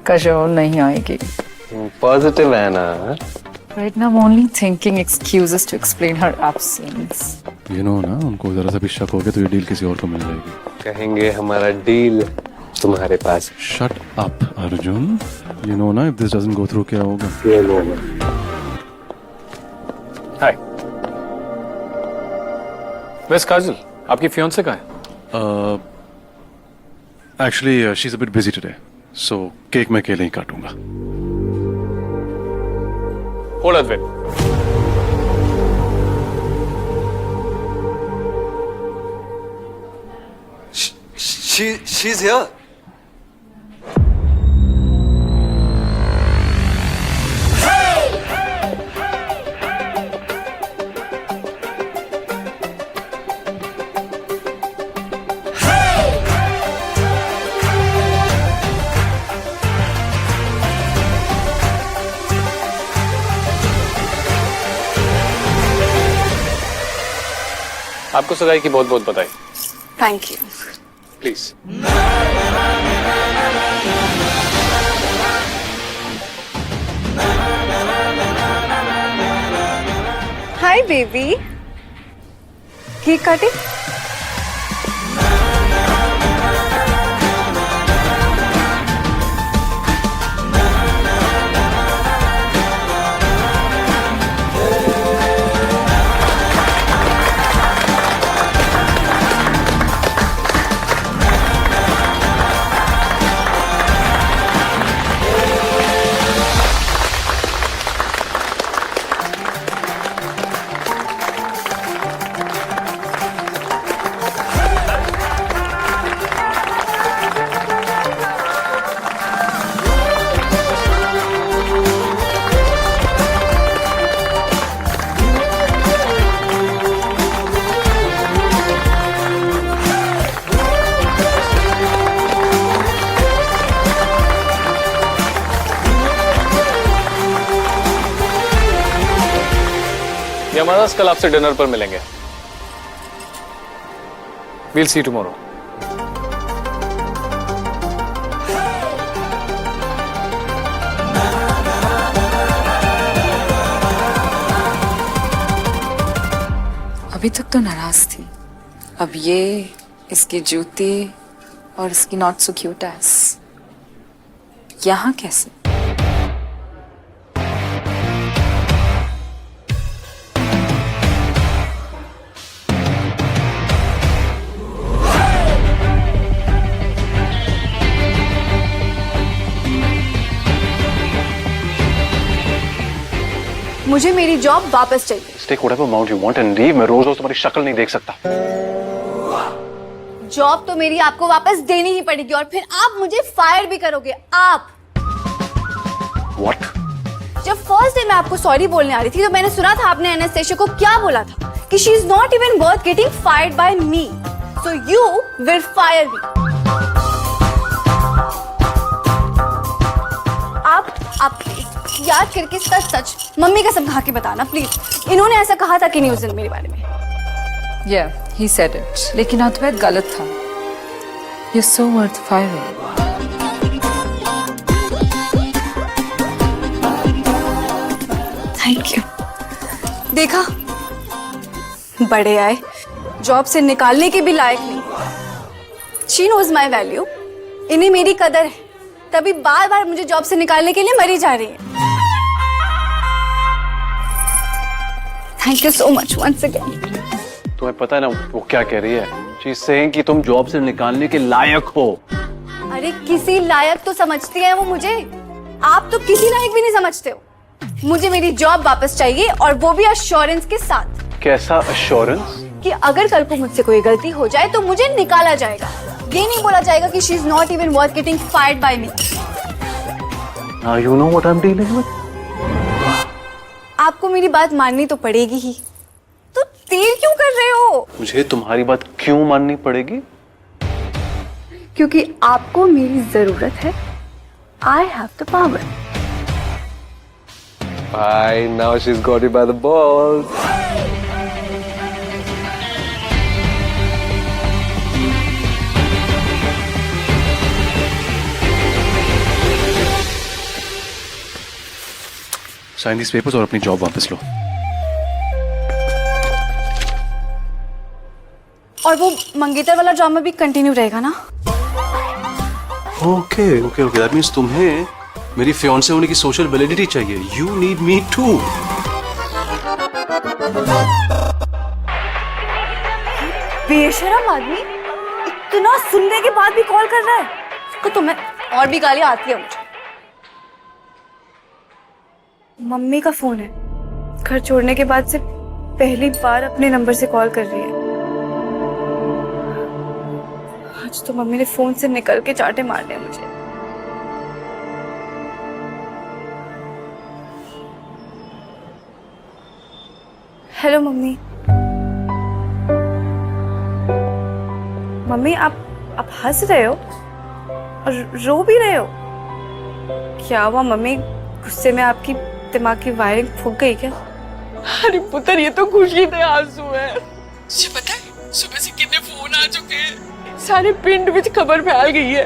काजोल नहीं आएगी। पॉजिटिव है ना? Right now I'm only thinking excuses to explain her absence. You know ना, उनको जरा सा भी शक हो गया तो ये डील किसी और को मिल जाएगी। कहेंगे हमारा डील तुम्हारे पास। Shut up, Arjun. You know ना, if this doesn't go through क्या होगा? ये लोग। हाय। Where's काजल? आपकी फियांसे कहाँ है? Actually, she's a bit busy today, so cake मैं अकेले ही काटूंगा। Hold on, wait. She's here. आपको सगाई की बहुत बहुत बधाई। Thank you. Please. Hi baby, cake काटे? यमादास कल आपसे डिनर पर मिलेंगे। We'll see you tomorrow. अभी तक तो नाराज थी, अब ये, इसके जूते और इसकी नॉट सो क्यूट एस। यहाँ कैसे? मुझे मेरी जॉब वापस चाहिए। Take whatever amount you want and leave. मैं रोज रोज तुम्हारी शक्ल नहीं देख सकता। जॉब तो मेरी आपको वापस देनी ही पड़ेगी और फिर आप मुझे फायर भी करोगे। आप What? जब फर्स्ट डे मैं आपको सॉरी बोलने आ रही थी तो मैंने सुना था आपने एनास्टेशिया को क्या बोला था कि she is not even worth getting fired by me, so you will fire me. आप प्लीज याद करके सच मम्मी का सब कहा के बताना प्लीज। इन्होंने ऐसा कहा था कि नहीं उस दिन मेरे बारे में? Yeah, he said it. लेकिन अद्वैत गलत था। You're so worth firing. Thank you. देखा, बड़े आए, जॉब से निकालने के भी लायक नहीं। शी नोज माई वैल्यू, इन्हें मेरी कदर है, तभी बार बार मुझे जॉब से निकालने के लिए मरी जा रही है। Thank you so much once again. तुम्हें पता है ना वो क्या कह रही है? She's saying कि तुम जॉब से निकालने के लायक हो। अरे किसी लायक तो समझती है वो मुझे, आप तो किसी लायक भी नहीं समझते हो। मुझे मेरी जॉब वापस चाहिए और वो भी अश्योरेंस के साथ। कैसा अश्योरेंस? कि अगर कल को मुझसे कोई गलती हो जाए तो मुझे निकाला जाएगा, ये नहीं बोला जाएगा कि she is not even worth getting fired by me. Now you know what I'm dealing with? आपको मेरी बात माननी तो पड़ेगी ही, तो देर क्यों कर रहे हो? मुझे तुम्हारी बात क्यों माननी पड़ेगी? क्योंकि आपको मेरी जरूरत है। I have the power. Bye. Now she's got you by the balls. Sign this papers और अपनी जॉब वापस लो। और वो मंगेतर वाला ड्रामा भी कंटिन्यू रहेगा ना? Okay okay okay, that means तुम्हें मेरी फियांसे होने की सोशल वैलिडिटी चाहिए। You need me too. बेशरम आदमी इतना सुनने के बाद भी कॉल कर रहा है। तो तुम्हें और भी गालियां आती है मुझे। मम्मी का फोन है, घर छोड़ने के बाद से पहली बार अपने नंबर से कॉल कर रही है। आज तो मम्मी ने फोन से निकल के चांटे मारने हैं मुझे। Hello mummy. मम्मी आप हंस रहे हो और रो भी रहे हो। क्या हुआ मम्मी? गुस्से में आपकी दिमाग की वायरिंग फूक गई क्या? अरे पुत्र, ये तो खुशी के आंसू है। तुझे पता है सुबह से कितने फोन आ चुके हैं। सारे पिंड विच खबर फैल गई है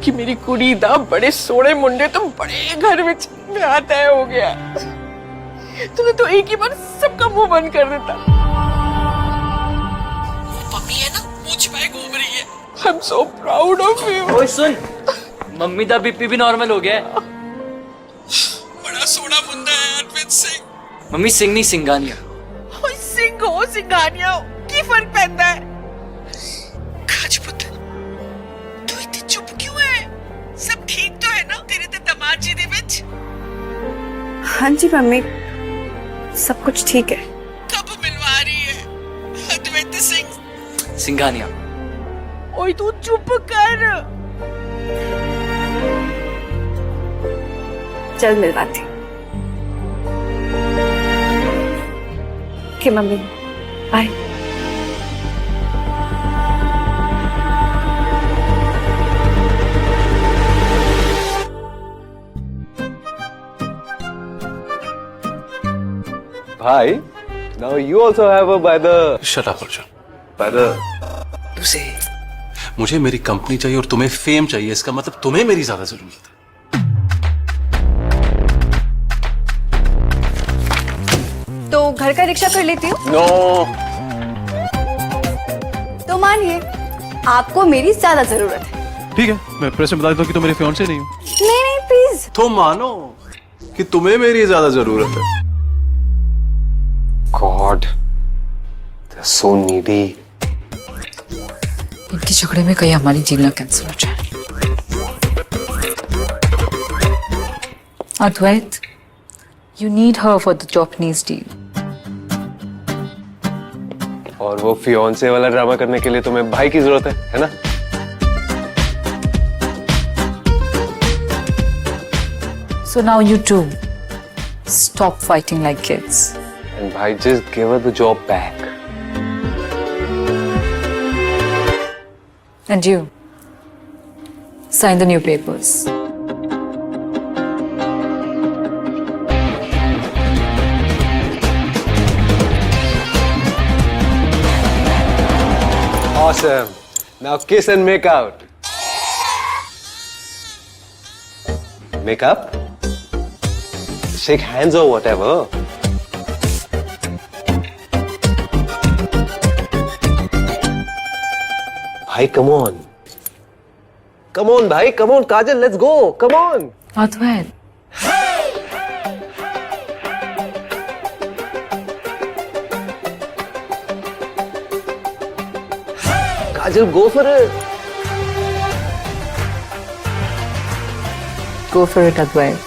कि मेरी कुड़ी दा बड़े सोहने मुंडे तो बड़े घर विच ब्याह तय हो गया। तूने तो एक ही बार सबका मुंह बंद कर देता। मम्मी है ना, मुंह छिपाए घूम रही है। I am so proud of you. ओए सुन, मम्मी दा बीपी भी नॉर्मल हो गया है। बड़ा सोहना मुंडा है अरविंद सिंह। मम्मी सिंह नहीं, सिंघानिया। ओए सिंह हो सिंघानिया हो, की फर्क पैदा है? राजपुत्र, तू इतनी चुप क्यों है? सब ठीक तो है ना तेरे ते दमाद जी दे विच? हाँ जी मम्मी, सब कुछ ठीक है। कब मिलवा रही है अद्वैत सिंह? सिंघानिया। ओए तू चुप कर। चल मिलवाती कि mummy bye. Bhai, now you also have a by the shut up Arjun. by the तुझे मुझे मेरी कंपनी चाहिए और तुम्हें फेम चाहिए। इसका मतलब तुम्हें मेरी ज्यादा जरूरत है। तो घर का रिक्शा कर लेती हूँ। नो। तो मानिए आपको मेरी ज्यादा जरूरत है। ठीक है, मैं प्रेस में बता देता हूँ कि तुम मेरे फियांसे नहीं हो। नहीं नहीं प्लीज। तो मानो कि तुम्हें मेरी ज्यादा जरूरत है। God, they're so needy. इनके झगड़े में कहीं हमारी डील ना कैंसिल हो जाए। अद्वैत, you need her for the Japanese deal. और वो फियांसे वाला ड्रामा करने के लिए तुम्हें भाई की जरूरत है ना? So now you two stop fighting like kids. And bhai, just give her the job back. And you sign the new papers. Awesome. Now kiss and make out. Make up? Shake hands or whatever. Bhai, come on. Come on, bhai. Come on, Kajal. Let's go. Come on. Advait. Kajal, go for it. Go for it, Advait.